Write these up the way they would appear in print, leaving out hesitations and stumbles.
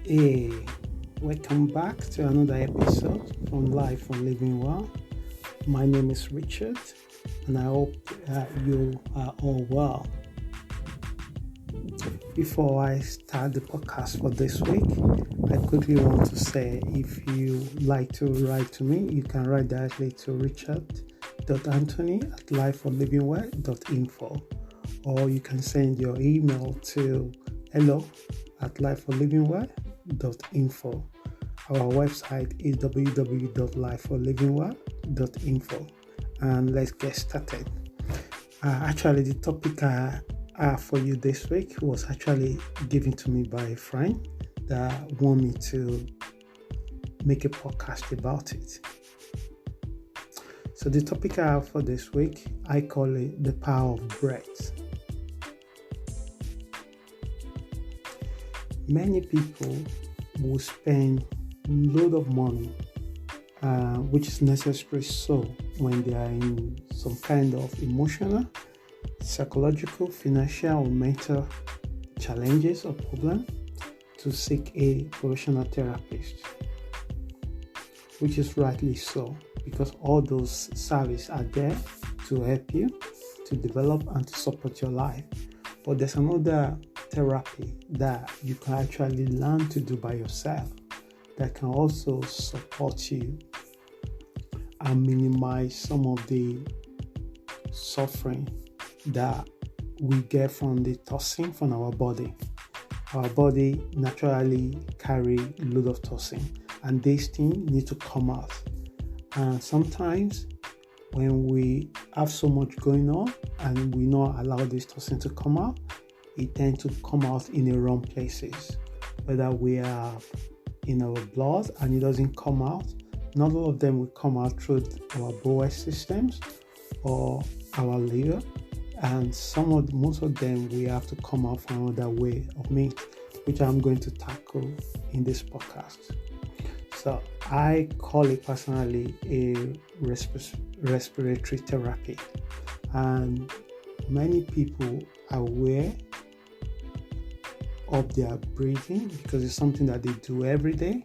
Hey, welcome back to another episode from Life for Living Well. My name is Richard, and I hope you are all well. Before I start the podcast for this week, I quickly want to say if you like to write to me, you can write directly to richard.anthony@lifeforlivingwell.info, or you can send your email to hello@lifeforlivingwell.info. Our website is www.lifeforlivingwell.info, and let's get started. Actually, the topic for you this week was actually given to me by a friend that want me to make a podcast about it. So the topic I have for this week, I call it the power of breath. Many people will spend a lot of money, which is necessary so when they are in some kind of emotional, psychological, financial, or mental challenges or problem to seek a professional therapist, which is rightly so because all those services are there to help you to develop and to support your life. But there's another therapy that you can actually learn to do by yourself that can also support you and minimize some of the suffering that we get from the toxin from our body. Our body naturally carry a lot of toxin, and these things need to come out. And sometimes when we have so much going on and we not allow this toxin to come out, it tends to come out in the wrong places. Whether we are in our blood and it doesn't come out, not all of them will come out through our bowel systems or our liver, and most of them we have to come out from another way of meat, which I'm going to tackle in this podcast. So I call it personally a respiratory therapy, and many people are aware of their breathing because it's something that they do every day.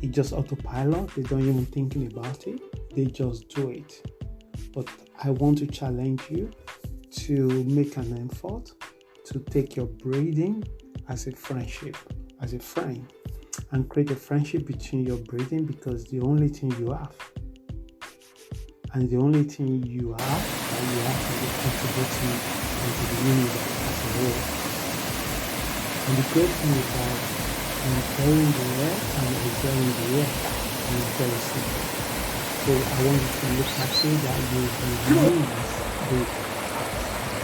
It's just autopilot. They don't even thinking about it. They just do it. But I want to challenge you to make an effort to take your breathing as a friendship, as a friend, and create a friendship between your breathing, because the only thing you have, and the only thing you have that you have to be contributing into the universe as a whole. And the great thing is that inhaling the air and exhaling the air is very simple. So I want you to look at it that you use the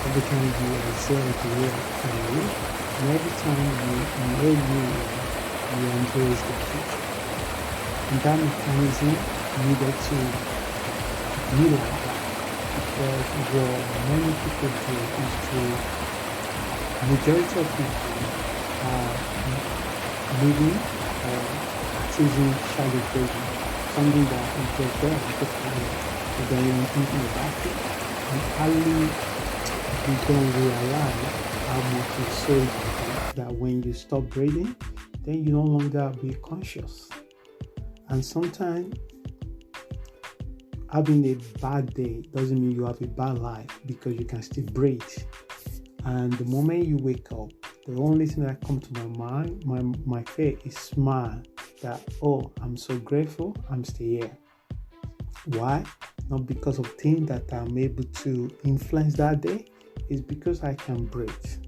every time you exhale the air from you, and every time you inhale you embrace the future. And that mechanism needed to be like that, because what many people do is majority of people are living or practicing shallow breathing, something that is just there at the time, but then you're thinking about it, and only you don't realize how much is so important that when you stop breathing, then you no longer be conscious. And sometimes having a bad day doesn't mean you have a bad life, because you can still breathe. And the moment you wake up, the only thing that comes to my mind, my face is smile that, oh, I'm so grateful I'm still here. Why? Not because of things that I'm able to influence that day. It's because I can breathe.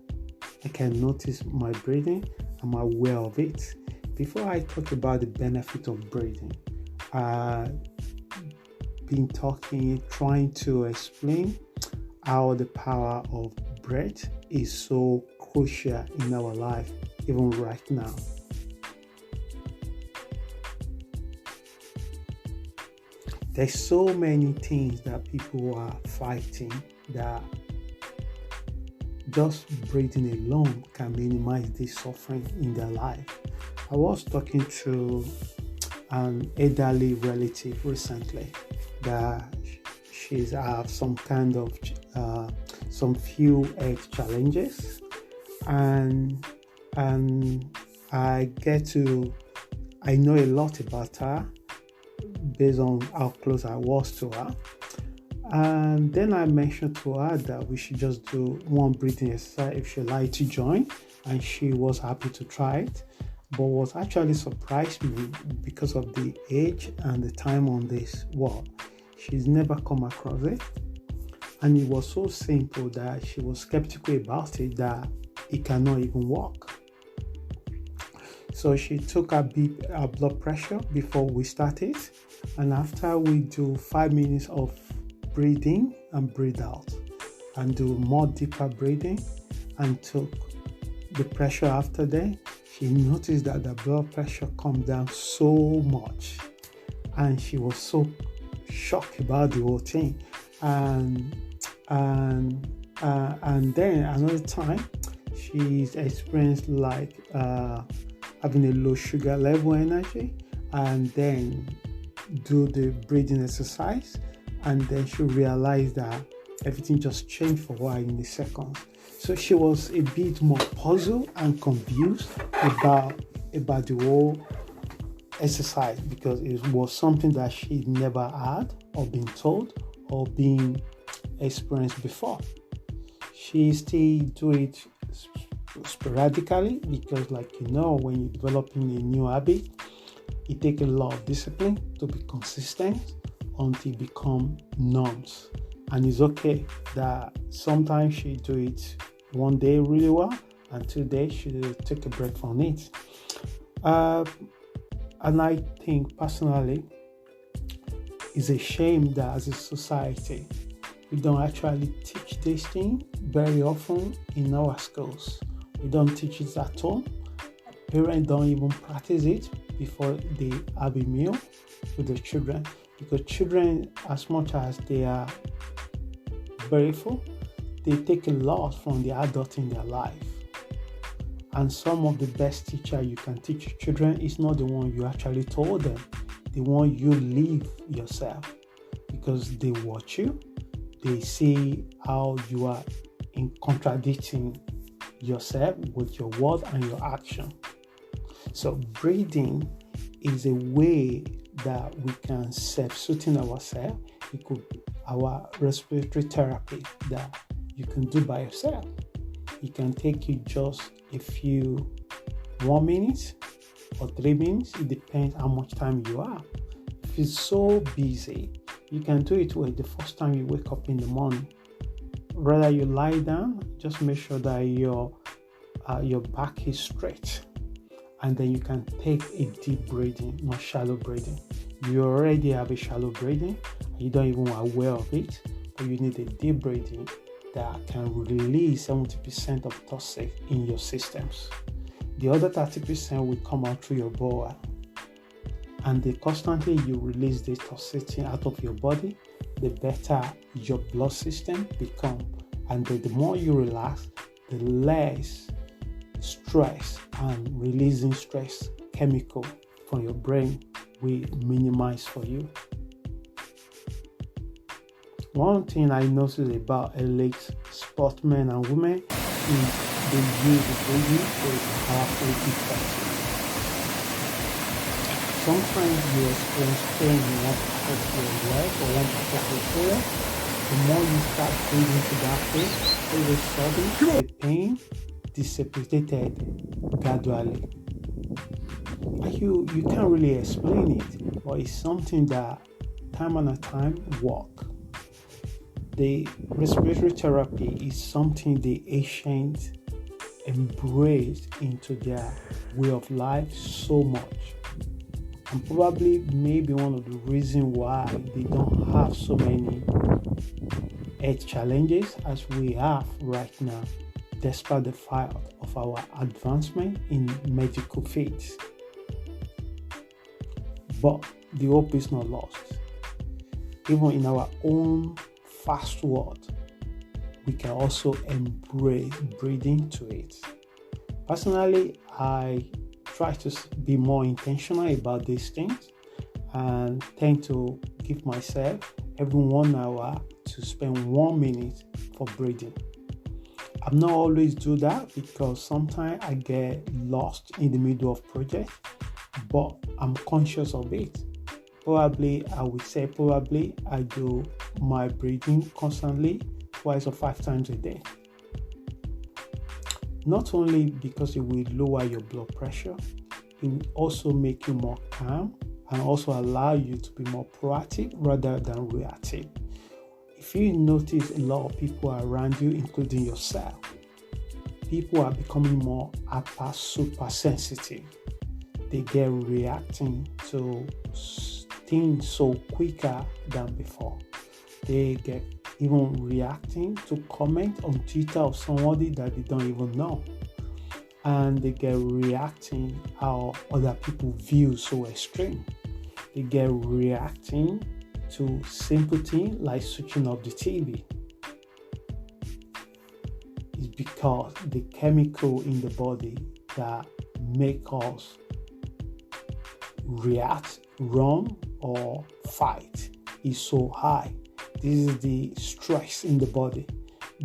I can notice my breathing. I'm aware of it. Before I talk about the benefit of breathing, trying to explain how the power of breath is so crucial in our life, even right now. There's so many things that people are fighting that just breathing alone can minimize this suffering in their life. I was talking to an elderly relative recently that she's have some kind of some few health challenges, and I know a lot about her based on how close I was to her. And then I mentioned to her that we should just do one breathing exercise if she'd like to join, and she was happy to try it. But what actually surprised me because of the age and the time on this world, she's never come across it. And it was so simple that she was skeptical about it, that it cannot even work. So she took her blood pressure before we started. And after we do 5 minutes of breathing and breathe out, and do more deeper breathing, and took the pressure after that, she noticed that the blood pressure come down so much. And she was so shocked about the whole thing. And then another time, she's experienced like having a low sugar level energy, and then do the breathing exercise, and then she realized that everything just changed for her in a second. So she was a bit more puzzled and confused about the whole exercise, because it was something that she never had or been told or been experienced before. She still do it sporadically, because when you're developing a new habit, it takes a lot of discipline to be consistent until it become norms. And it's okay that sometimes she do it one day really well, and 2 days she take a break from it. And I think personally, it's a shame that as a society, we don't actually teach this thing very often in our schools. We don't teach it at home. Parents don't even practice it before they have a meal with the children, because children, as much as they are very full, they take a lot from the adult in their life. And some of the best teacher you can teach children is not the one you actually told them, the one you live yourself, because they watch you, they see how you are in contradicting yourself with your word and your action. So breathing is a way that we can self-soothing ourselves. It could be our respiratory therapy that you can do by yourself. It can take you just a few 1 minute or 3 minutes. It depends how much time you have. If it's so busy, you can do it the first time you wake up in the morning. Rather you lie down, just make sure that your back is straight, and then you can take a deep breathing, not shallow breathing. You already have a shallow breathing, and you don't even aware of it, but you need a deep breathing that can release 70% of toxic in your systems. The other 30% will come out through your bowel, and the constantly you release this toxicity out of your body, the better your blood system become, and the more you relax, the less stress and releasing stress chemical from your brain will minimize for you. One thing I noticed about elite sportsmen and women is they use the breathing for a powerful effect. Sometimes you experience pain in one part of your leg or one part of your shoulder. The more you start breathing to that place, all of a sudden the pain dissipated gradually. You can't really explain it, but it's something that time and time work. The respiratory therapy is something the ancients embraced into their way of life so much, and probably maybe one of the reasons why they don't have so many health challenges as we have right now, despite the fact of our advancement in medical fields. But the hope is not lost. Even in our own fast world, we can also embrace breathing to it. Personally, I try to be more intentional about these things and tend to give myself every 1 hour to spend 1 minute for breathing. I'm not always do that because sometimes I get lost in the middle of project, but I'm conscious of it. Probably, I would say probably I do my breathing constantly, twice or 5 times a day. Not only because it will lower your blood pressure, it will also make you more calm and also allow you to be more proactive rather than reactive. If you notice a lot of people around you, including yourself, people are becoming more super sensitive. They get reacting to things so quicker than before. They get even reacting to comment on Twitter of somebody that they don't even know. And they get reacting how other people view so extreme. They get reacting to simple things like switching off the TV. It's because the chemical in the body that make us react, run, or fight is so high. This is the stress in the body.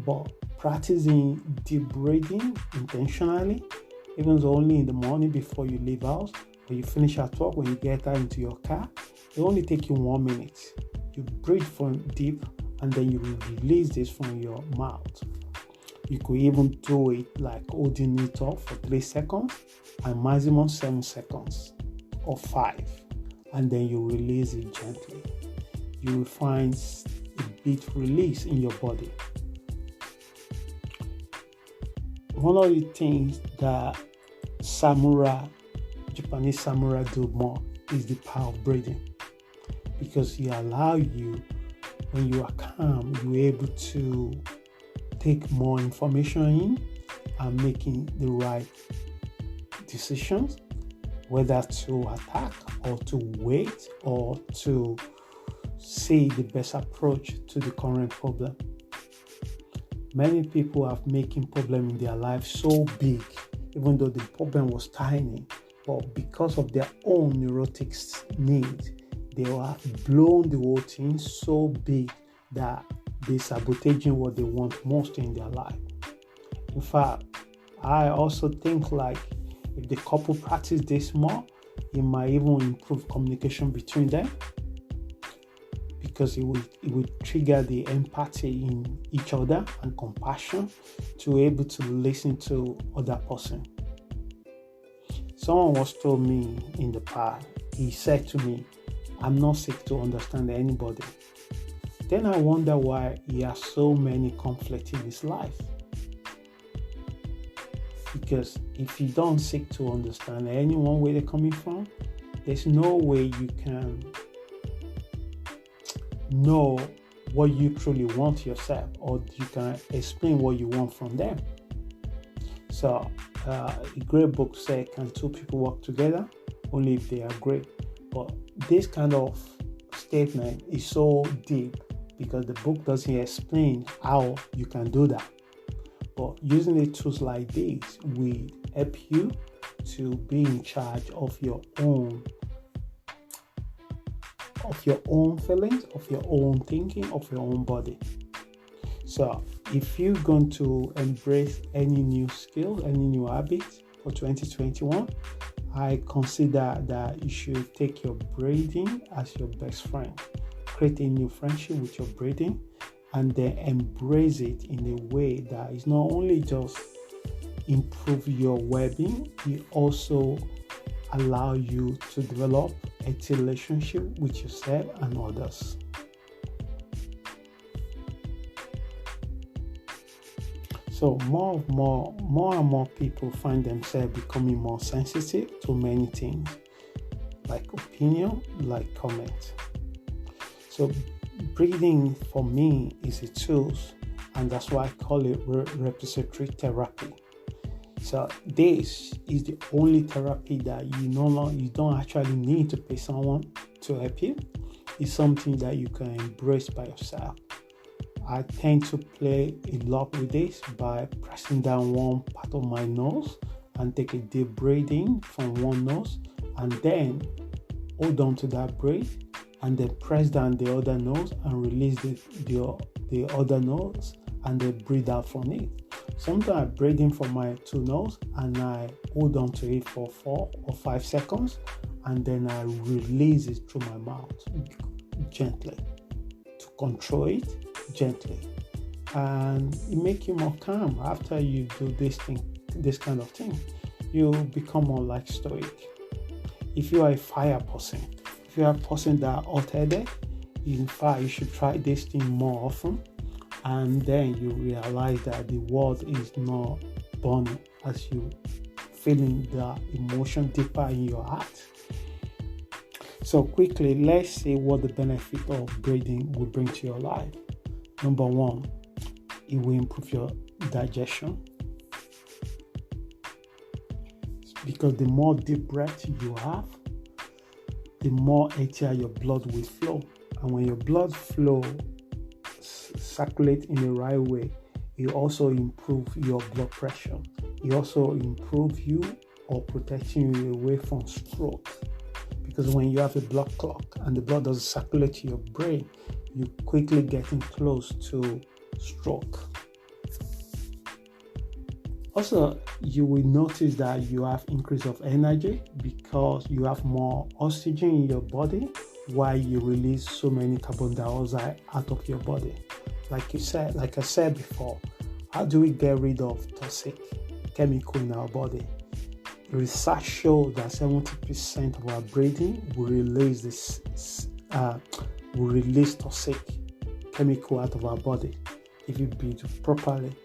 But practicing deep breathing intentionally, even though only in the morning before you leave house, when you finish at work, when you get out into your car, it only take you 1 minute. You breathe from deep and then you release this from your mouth. You could even do it like holding it up for 3 seconds and maximum 7 seconds or 5, and then you release it gently. You will find a bit release in your body. One of the things that Japanese samurai do more is the power of breathing, because it allows you, when you are calm, you're able to take more information in and making the right decisions, whether to attack or to wait or to see the best approach to the current problem. Many people are making problem in their life so big, even though the problem was tiny, but because of their own neurotic need, they have blown the whole thing so big that they're sabotaging what they want most in their life. In fact, I also think like if the couple practice this more, it might even improve communication between them, because it will trigger the empathy in each other and compassion to be able to listen to other person. Someone was told me in the past, he said to me, I'm not sick to understand anybody. Then I wonder why he has so many conflicts in his life. Because if you don't seek to understand anyone where they're coming from, there's no way you can know what you truly want yourself, or you can explain what you want from them. So a great book said, can two people work together? Only if they agree. But this kind of statement is so deep because the book doesn't explain how you can do that. But using the tools like this will help you to be in charge of your own feelings, of your own thinking, of your own body. So if you're going to embrace any new skill, any new habits for 2021, I consider that you should take your breathing as your best friend. Create a new friendship with your breathing and then embrace it in a way that is not only just improve your well-being, it also allow you to develop a relationship with yourself and others. So more and more people find themselves becoming more sensitive to many things, like opinion, like comment. So breathing for me is a tool, and that's why I call it respiratory therapy. So this is the only therapy that you don't actually need to pay someone to help you. It's something that you can embrace by yourself. I tend to play a lot with this by pressing down one part of my nose and take a deep breathing from one nose, and then hold on to that breath and then press down the other nose and release the other nose and then breathe out from it. Sometimes I breathe in from my two nose and I hold on to it for 4 or 5 seconds, and then I release it through my mouth gently to control it gently. And it makes you more calm after you do this kind of thing. You become more like stoic. If you are a fire person, if you are a person that are hot-headed, in fact, you should try this thing more often, and then you realize that the world is not burning as you feeling the emotion deeper in your heart. So quickly, let's see what the benefit of breathing will bring to your life. Number 1, it will improve your digestion, because the more deep breath you have, the more healthier your blood will flow. And when your blood flow circulate in the right way, it also improve your blood pressure. It also improve you or protecting you away from stroke. Because when you have a blood clot and the blood doesn't circulate to your brain, you quickly getting close to stroke. Also, you will notice that you have increase of energy because you have more oxygen in your body while you release so many carbon dioxide out of your body. Like I said before, how do we get rid of toxic chemical in our body? Research shows that 70% of our breathing will release toxic chemical out of our body if you breathe properly.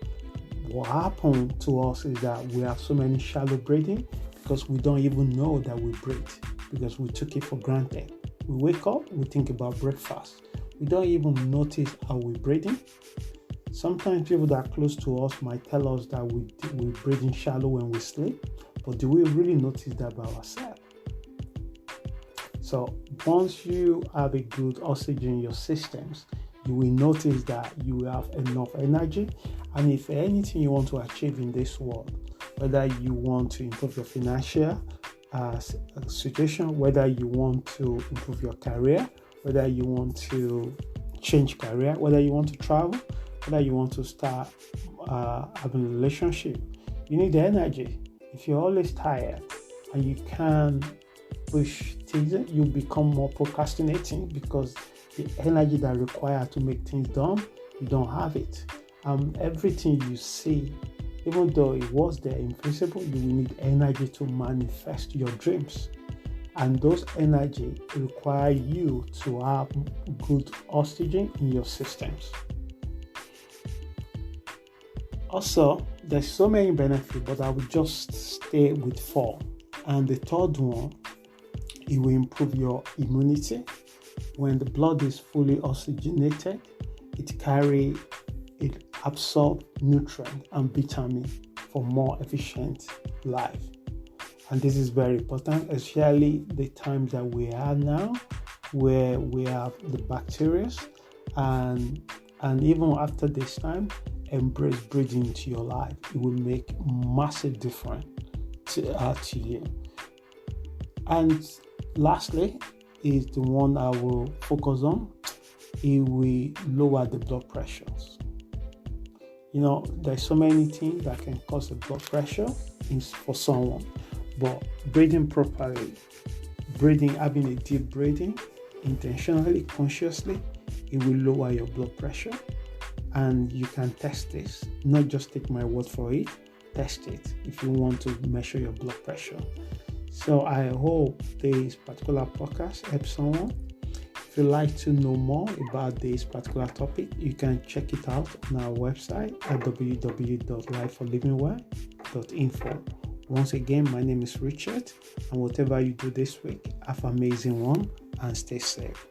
What happened to us is that we have so many shallow breathing because we don't even know that we breathe, because we took it for granted. We wake up, we think about breakfast. We don't even notice how we're breathing. Sometimes people that are close to us might tell us that we're breathing shallow when we sleep, but do we really notice that by ourselves? So once you have a good oxygen in your systems, you will notice that you will have enough energy. And if anything you want to achieve in this world, whether you want to improve your financial situation, whether you want to improve your career, whether you want to change career, whether you want to travel, whether you want to start having a relationship, you need the energy. If you're always tired and you can't push things, you become more procrastinating because the energy that required to make things done, you don't have it. Everything you see, even though it was there invisible, you will need energy to manifest your dreams. And those energy require you to have good oxygen in your systems. Also, there's so many benefits, but I will just stay with 4. And the third one, it will improve your immunity. When the blood is fully oxygenated, it absorbs nutrients and vitamin for more efficient life. And this is very important, especially the times that we are now, where we have the bacteria. And even after this time, embrace breathing into your life. It will make massive difference to you. And lastly is the one I will focus on. It will lower the blood pressures. There's so many things that can cause the blood pressure for someone, but breathing properly, having a deep breathing, intentionally, consciously, it will lower your blood pressure. And you can test this. Not just take my word for it. Test it if you want to measure your blood pressure. So I hope this particular podcast helps someone. If you'd like to know more about this particular topic, you can check it out on our website at www.lifeforlivingwell.info. Once again, my name is Richard, and whatever you do this week, have an amazing one and stay safe.